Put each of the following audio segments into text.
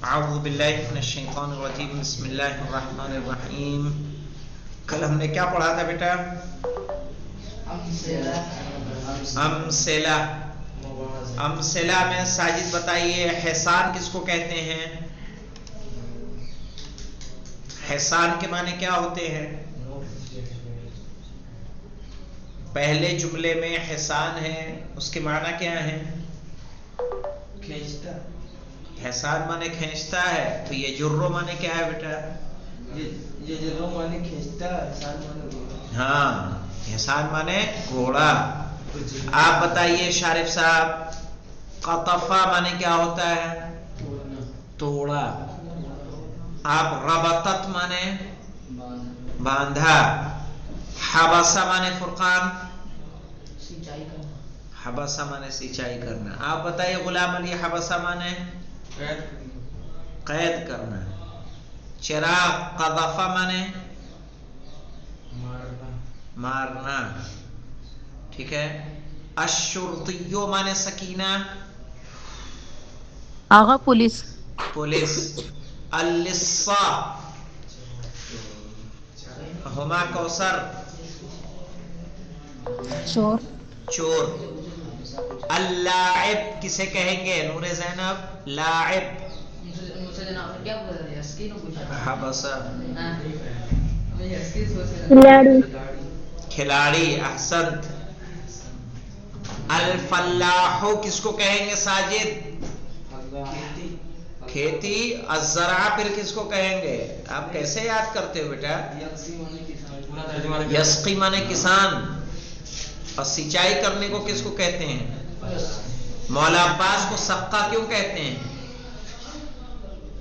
اعوذ باللہ من الشیطان الرجیم بسم اللہ الرحمن الرحیم. کل ہم نے کیا پڑھا تھا بیٹا؟ امثلہ. امثلہ میں ساجد بتائیے حسان کس کو کہتے ہیں؟ حسان کے معنی کیا ہوتے ہیں؟ پہلے جملے میں حسان ہے، اس کے معنی کیا ہے؟ کھینچتا. حسان مانے کھینچتا ہے، تو یہ جرو مانے کیا ہے بیٹا؟ یہ جرو مانے کھینچتا، حسان مانے گھوڑا. ہاں، حسان مانے گھوڑا. آپ بتائیے شارف صاحب، قطفہ مانے کیا ہوتا ہے؟ توڑا. آپ ربطت مانے باندھا. حبسہ مانے فرقان، حبسہ مانے سینچائی کرنا. آپ بتائیے غلام علی، حبسہ مانے قید کرنا. چراغ قذفہ مانے مارنا. ٹھیک ہے. الشرطیو مانے سکینہ، آغا پولیس. پولیس. اللصہ ہما کوثر، چور. چور. اللاعب کسے کہیں گے نور زینب؟ لاعب. حبسہ کھلاڑی. احسنت. الفلاح کس کو کہیں گے ساجد؟ کھیتی. الزرع پھر کس کو کہیں گے؟ آپ کیسے یاد کرتے ہو بیٹا؟ یسقی مانے کسان. اور سینچائی کرنے کو کس کو کہتے ہیں؟ مولا عباس کو سقا کیوں کہتے ہیں؟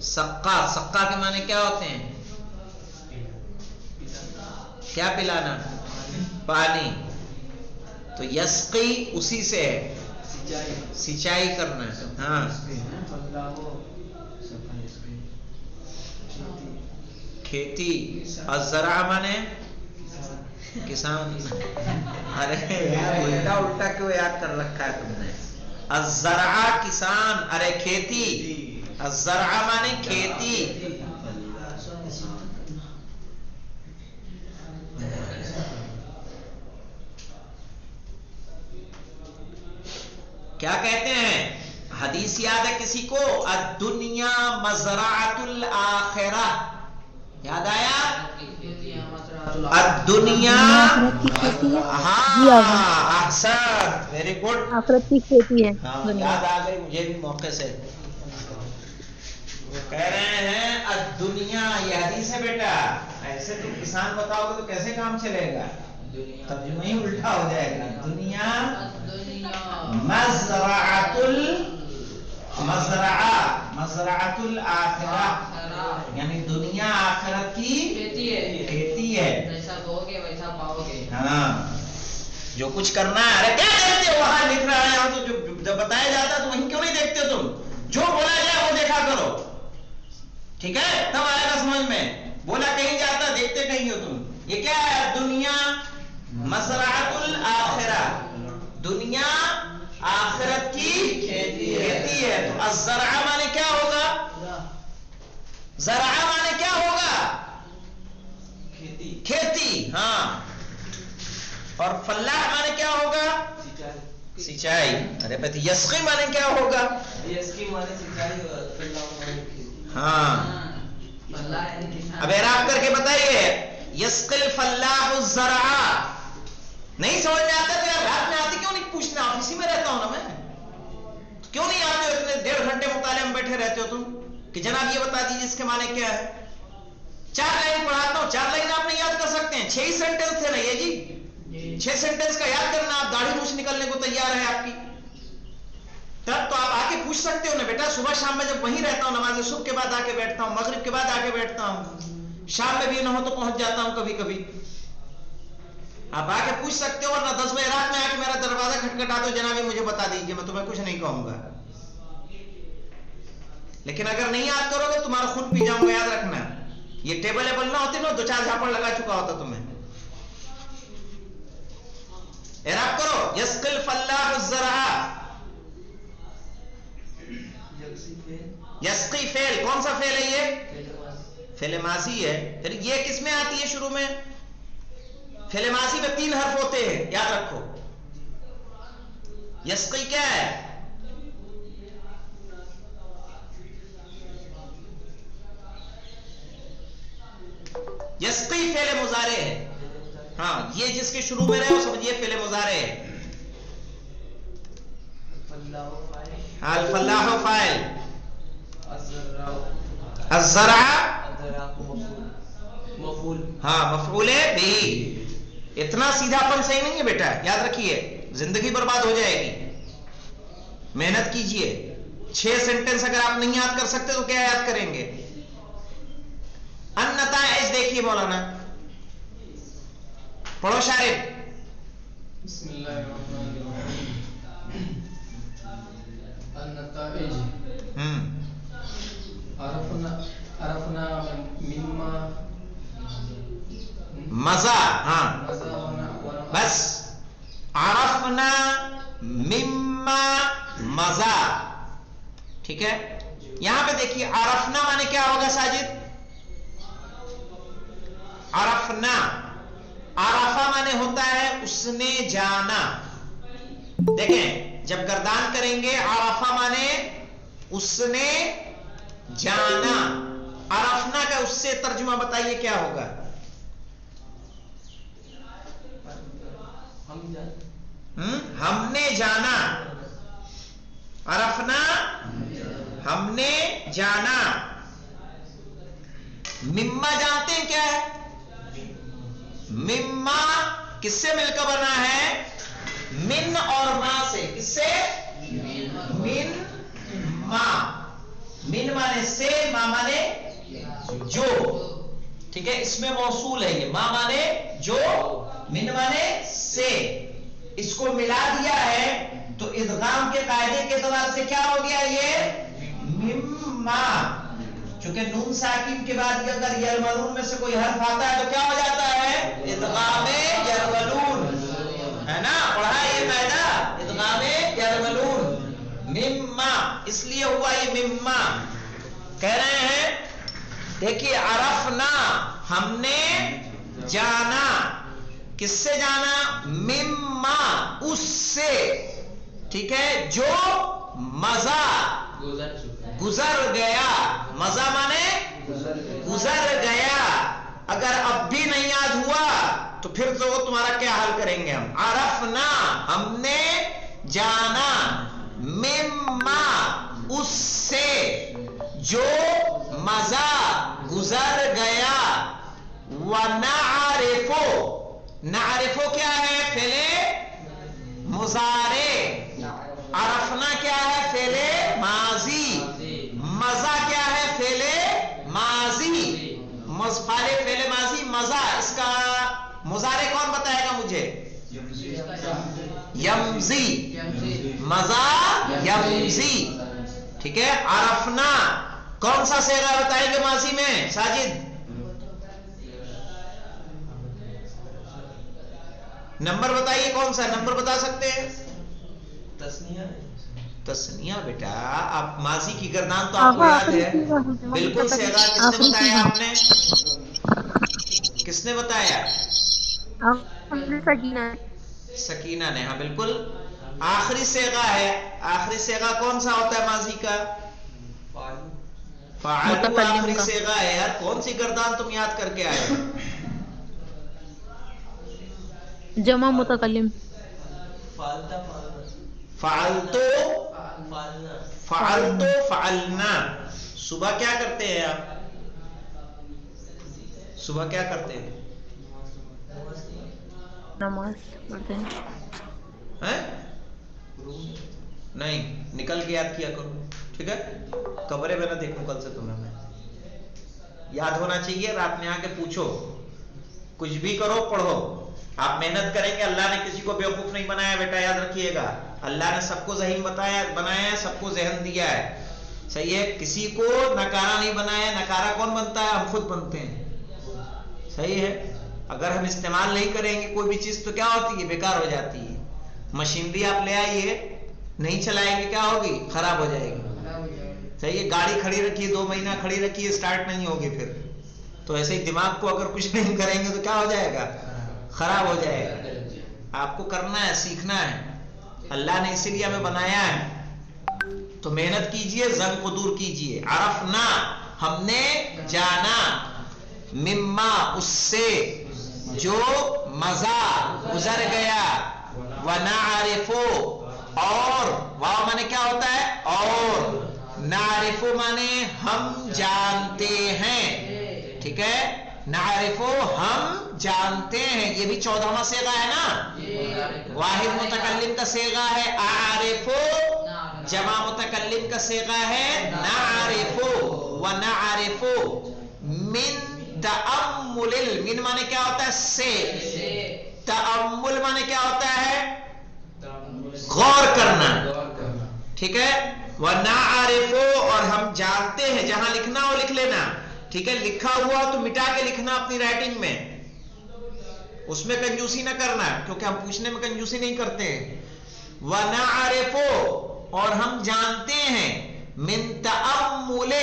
سقا. سقا کے معنی کیا ہوتے ہیں؟ کیا پلانا؟ پانی. تو یسقی اسی سے ہے، سینچائی کرنا. ہاں. کھیتی. الزرع مانے کسان. ارے الٹا الٹا کیوں یاد کر رکھا ہے تم نے؟ الزرع کسان، ارے کھیتی. الزرع مانے کھیتی. کیا کہتے ہیں؟ حدیث یاد ہے کسی کو؟ الدنیا مزرعۃ الآخرہ. یاد آیا؟ الدنیا. جی آغا، ہاں احسن، ویری گڈ. آخرت کی کھیتی ہے ہاں دنیا. یاد آ گئی مجھے بھی موقع سے. وہ کہہ رہے ہیں الدنیا، یہ حدیث ہے بیٹا. ایسے تم کسان بتاؤ گے تو کیسے کام چلے گا؟ ترجمہ ہی الٹا ہو جائے گا. دنیا مزرعۃ مزرعۃ الآخرہ، یعنی دنیا آخرت کی کھیتی ہے. جیسا بو گے ویسا پاؤ گے. ہاں، جو کچھ کرنا ہے. ارے کیا دیکھتے ہو وہاں لکھ رہا ہے، تو جو بتایا جاتا ہے تو وہیں کیوں نہیں دیکھتے تم؟ جو بولا جائے وہ دیکھا کرو. ٹھیک ہے، تب آئے گا سمجھ میں. بولا کہیں جاتا دیکھتے کہیں ہو تم. یہ کیا ہے؟ دنیا مزرعۃ الآخرہ، دنیا آخرت کی کھیتی ہے. تو الزرع مانے کیا ہوگا؟ زرع مانے کیا ہوگا؟ کھیتی. ہاں. اور فلاح مانے کیا ہوگا؟ سینچائی. ارے بھائی یسقی مانے کیا ہوگا؟ یسقی مانے سینچائی اور فلاح مانے کھیتی. ہاں. اب اعراب کر کے بتائیے. یسقی الفلاح الزرع. نہیں سمجھ میں آتا تو یار رات میں آتی کیوں نہیں پوچھنا؟ اسی میں رہتا ہوں نا میں. کیوں نہیں آتے ہو؟ اتنے 1.5 گھنٹے مطالعے میں بیٹھے رہتے ہو تم کہ جناب یہ بتا دیجیے اس کے معنی کیا ہے. 4 لائن پڑھاتا ہوں، 4 لائن آپ نہیں یاد کر سکتے ہیں. 6 ہی سینٹنس تھے نا یہ جی. 6 سینٹنس کا یاد کرنا. آپ داڑھی مونچھ نکلنے کو تیار ہے آپ کی، تب تو آپ آ کے پوچھ سکتے ہو نا بیٹا. صبح شام میں جب وہیں رہتا ہوں، نماز صبح کے بعد آ کے بیٹھتا ہوں، مغرب کے بعد آ کے بیٹھتا ہوں، شام میں بھی نہ ہو تو پہنچ جاتا ہوں کبھی کبھی. آپ آ کے پوچھ سکتے ہو، ورنہ 10 بجے رات میں آ کے میرا دروازہ کھٹکھٹا دو، جناب مجھے بتا دیجیے، میں تمہیں کچھ نہیں کہوں گا. لیکن اگر نہیں یاد کرو گے تمہارا خون پی جاؤں گا، یاد رکھنا. یہ ٹیبل ایبل نہ ہوتی نا 2-4 جھاپڑ لگا چکا ہوتا تمہیں. اعراب کرو. یسقی الفلاح الزرع. یسقی فعل کون سا فعل ہے؟ یہ فعل ماضی ہے. پھر یہ کس میں آتی ہے شروع میں؟ فعل ماضی میں 3 حرف ہوتے ہیں، یاد رکھو. یسقی کیا ہے؟ یسقی فعل مضارع ہے. ہاں، یہ جس کے شروع میں رہے وہ سمجھیے فعل مضارع ہے. الفلاح فاعل، الزرع ہاں مفعول بھی. اتنا سیدھا پن صحیح نہیں ہے بیٹا، یاد رکھیے، زندگی برباد ہو جائے گی. محنت کیجئے. 6 سینٹنس اگر آپ نہیں یاد کر سکتے تو کیا یاد کریں گے؟ النتائج دیکھیے مولانا، پڑھو شارب. بسم اللہ الرحمن الرحیم. النتائج عرفنا مما مزہ. ہاں بس، عرفنا مما مزہ. ٹھیک ہے، یہاں پہ دیکھیے عرفنا مانے کیا ہوگا ساجد؟ عرفنا، عرفہ مانے ہوتا ہے اس نے جانا. دیکھیں جب گردان کریں گے عرفہ مانے اس نے جانا. عرفنا کا اس سے ترجمہ بتائیے کیا ہوگا؟ ہم نے جانا. عرفنا ہم نے جانا. مما جانتے ہیں کیا ہے؟ مما کس سے مل کر بنا ہے؟ من اور ما سے. کس سے؟ من ما. من مانے سے، ما مانے جو. ٹھیک ہے، اس میں موصول ہے یہ. ما مانے جو، من مانے سے. اس کو ملا دیا ہے تو ادغام کے قاعدے کے اعتبار سے کیا ہو گیا یہ؟ مما. چونکہ نون ساکن کے بعد اگر یرملون میں سے کوئی حرف آتا ہے تو کیا ہو جاتا ہے؟ ادغام یرملون. ہے نا، پڑھا یہ قاعدہ؟ ادغام یرملون. مما اس لیے ہوا یہ مما. کہہ رہے ہیں دیکھیے عرفنا ہم نے جانا. کس سے جانا؟ مما اس سے. ٹھیک ہے، جو مزہ گزر گیا. مزہ مانے گزر گیا. اگر اب بھی نہیں یاد ہوا تو پھر تو وہ تمہارا کیا حل کریں گے ہم؟ عرفنا ہم نے جانا، مما اس سے جو مزہ گزر گیا. وَنَعْرِفُ، نعرفو کیا ہے؟ فعل مضارع. عرفنا کیا ہے؟ فعل ماضی. مزہ کیا ہے؟ فعل ماضی. فعل ماضی مزہ. اس کا مضارع کون بتائے گا مجھے؟ یمزی. مزہ یمزی. ٹھیک ہے، عرفنا کون سا صیغہ بتائیں گے ماضی میں ساجد؟ نمبر بتائیے کون سا نمبر بتا سکتے ہیں؟ تسنیہ. بیٹا آپ ماضی کی گردان تو آپ کو یاد ہے بالکل. صیغہ کس نے بتایا؟ آپ نے کس نے بتایا؟ سکینہ نے. ہاں بالکل، آخری صیغہ ہے. آخری صیغہ کون سا ہوتا ہے ماضی کا؟ فاعل. آخری صیغہ ہے. یار کون سی گردان تم یاد کر کے آئے؟ جمع متکلم. فعلتو فعلتو فعلنا. صبح کیا کرتے ہیں آپ؟ صبح کیا کرتے ہیں؟ نماز پڑھتے ہیں. نہیں، نکل کے یاد کیا کرو. ٹھیک ہے، کمرے میں نہ دیکھوں کل سے تمہیں. میں یاد ہونا چاہیے. رات میں آ کے پوچھو، کچھ بھی کرو پڑھو. آپ محنت کریں گے. اللہ نے کسی کو بیوقوف نہیں بنایا بیٹا، یاد رکھیے گا. اللہ نے سب کو ذہین بنایا ہے، سب کو ذہن دیا ہے. صحیح ہے، کسی کو نکارا نہیں بنایا. نکارا کون بنتا ہے؟ ہم خود بنتے ہیں. صحیح ہے، اگر ہم استعمال نہیں کریں گے کوئی بھی چیز تو کیا ہوتی ہے؟ بیکار ہو جاتی ہے. مشینری آپ لے آئیے، نہیں چلائیں گے کیا ہوگی؟ خراب ہو جائے گی. کہیے گاڑی کھڑی رکھیے 2 مہینہ کھڑی رکھیے اسٹارٹ نہیں ہوگی پھر تو ایسے ہی دماغ کو اگر کچھ نہیں کریں گے تو کیا ہو جائے گا خراب ہو جائے گا آپ کو کرنا ہے سیکھنا ہے اللہ نے اسی لیے ہمیں بنایا ہے تو محنت کیجئے زنگ کو دور کیجئے عرفنا ہم نے جانا مما اس سے جو مزہ گزر گیا ونعرفو اور واو مانے کیا ہوتا ہے اور نعرفو مانے ہم جانتے ہیں ٹھیک ہے نعرفو ہم جانتے ہیں یہ بھی 14واں صیغہ ہے نا واحد متکلم کا صیغہ ہے اعرفو جمع متکلم کا صیغہ ہے نعرفو ونعرفو من تأمل من مانے کیا ہوتا ہے سے تأمل مانے کیا ہوتا ہے غور کرنا ٹھیک ہے وَنَعْرِفُ اور ہم جانتے ہیں جہاں لکھنا ہو لکھ لینا ٹھیک ہے لکھا ہوا تو مٹا کے لکھنا اپنی رائٹنگ میں اس میں کنجوسی نہ کرنا کیونکہ ہم پوچھنے میں کنجوسی نہیں کرتے وَنَعْرِفُ اور ہم جانتے ہیں من تأمل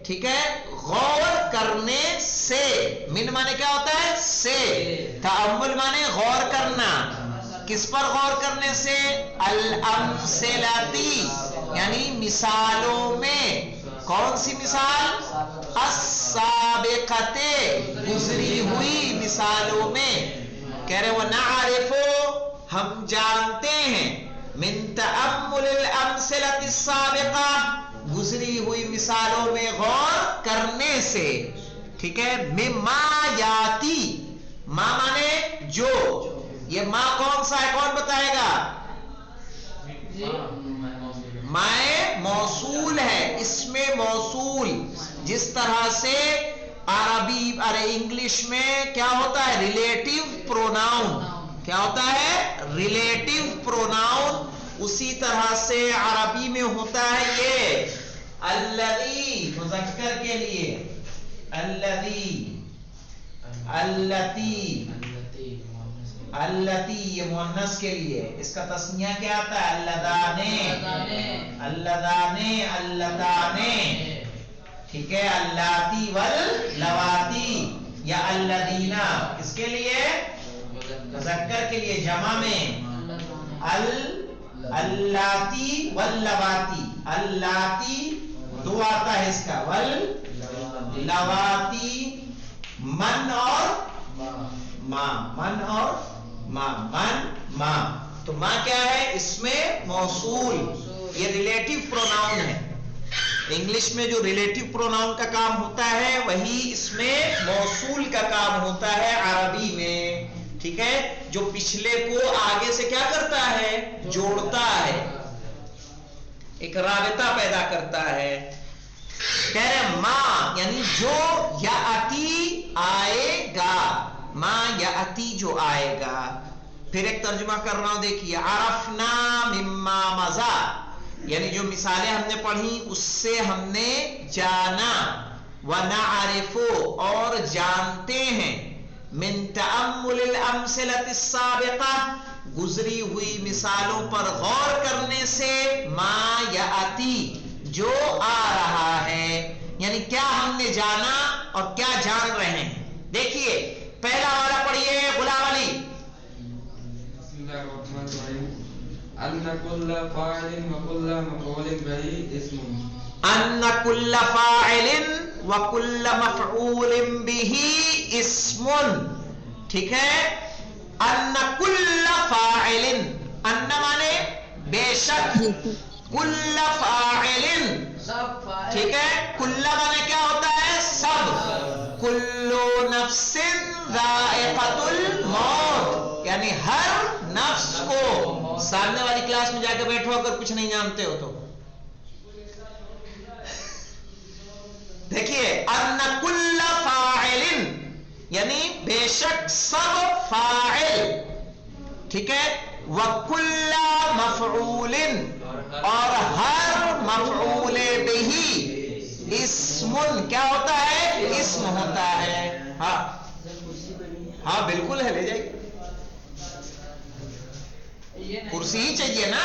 ٹھیک ہے غور کرنے سے من مانے کیا ہوتا ہے سے تأمل مانے غور کرنا کس پر غور کرنے سے الامثلاتی یعنی مثالوں میں کون سی مثال السابقۃ گزری ہوئی مثالوں میں کہہ رہے ونعرف ہم جانتے ہیں من تأمل الامثلۃ السابقہ گزری ہوئی مثالوں میں غور کرنے سے ٹھیک ہے مما یاتی ما مانے جو یہ ما کون سا ہے کون بتائے گا مائے موصول ہے اس میں موصول جس طرح سے عربی انگلش میں کیا ہوتا ہے ریلیٹیو پروناؤن کیا ہوتا ہے ریلیٹیو پروناؤن اسی طرح سے عربی میں ہوتا ہے یہ الذی مذکر کے لیے الذی التی التی یہ مؤنث کے لیے اس کا تسنیہ کیا آتا ہے اللذانے اللذانے اللتانے ٹھیک ہے اللاتی واللواتی یا الذینا کس کے لیے مذکر کے لیے جمع میں اللاتی واللواتی اللاتی دو آتا ہے اس کا واللواتی من اور ما من اور ما من ما تو ما کیا ہے اس میں موصول یہ ریلیٹیو پروناؤن ہے انگلش میں جو ریلیٹیو پروناؤن کا کام ہوتا ہے وہی اس میں موصول کا کام ہوتا ہے عربی میں ٹھیک ہے جو پچھلے کو آگے سے کیا کرتا ہے جوڑتا ہے ایک رابطہ پیدا کرتا ہے کہہ رہے ما یعنی جو یاتی آئے گا ما یاتی جو آئے گا پھر ایک ترجمہ کر رہا ہوں دیکھیے عرفنا مما مضا یعنی جو مثالیں ہم نے پڑھی اس سے ہم نے جانا ونعرف اور جانتے ہیں من تأمل الامثلۃ السابقہ گزری ہوئی مثالوں پر غور کرنے سے ما یاتی جو آ رہا ہے یعنی کیا ہم نے جانا اور کیا جان رہے ہیں دیکھیے پہلا والا پڑھیے غلام علی ان كل فاعل وكل مفعول به اسم ان كل فاعل وكل مفعول به اسم ٹھیک ہے ان كل فاعل ان مانے بے شک کل فاعل ٹھیک ہے کل مانے کیا ہوتا ہے سب کل نفس ذائقۃ الموت یعنی ہر نفس کو سامنے والی کلاس میں جا کے بیٹھو اگر کچھ نہیں جانتے ہو تو دیکھیے ان کل فاعل یعنی بے شک سب فاعل ٹھیک ہے وکل مفعول اور ہر مفعول بہ اسم کیا ہوتا ہے اسم ہوتا ہے ہاں ہاں بالکل ہے لے جائیے کرسی ہی چاہیے نا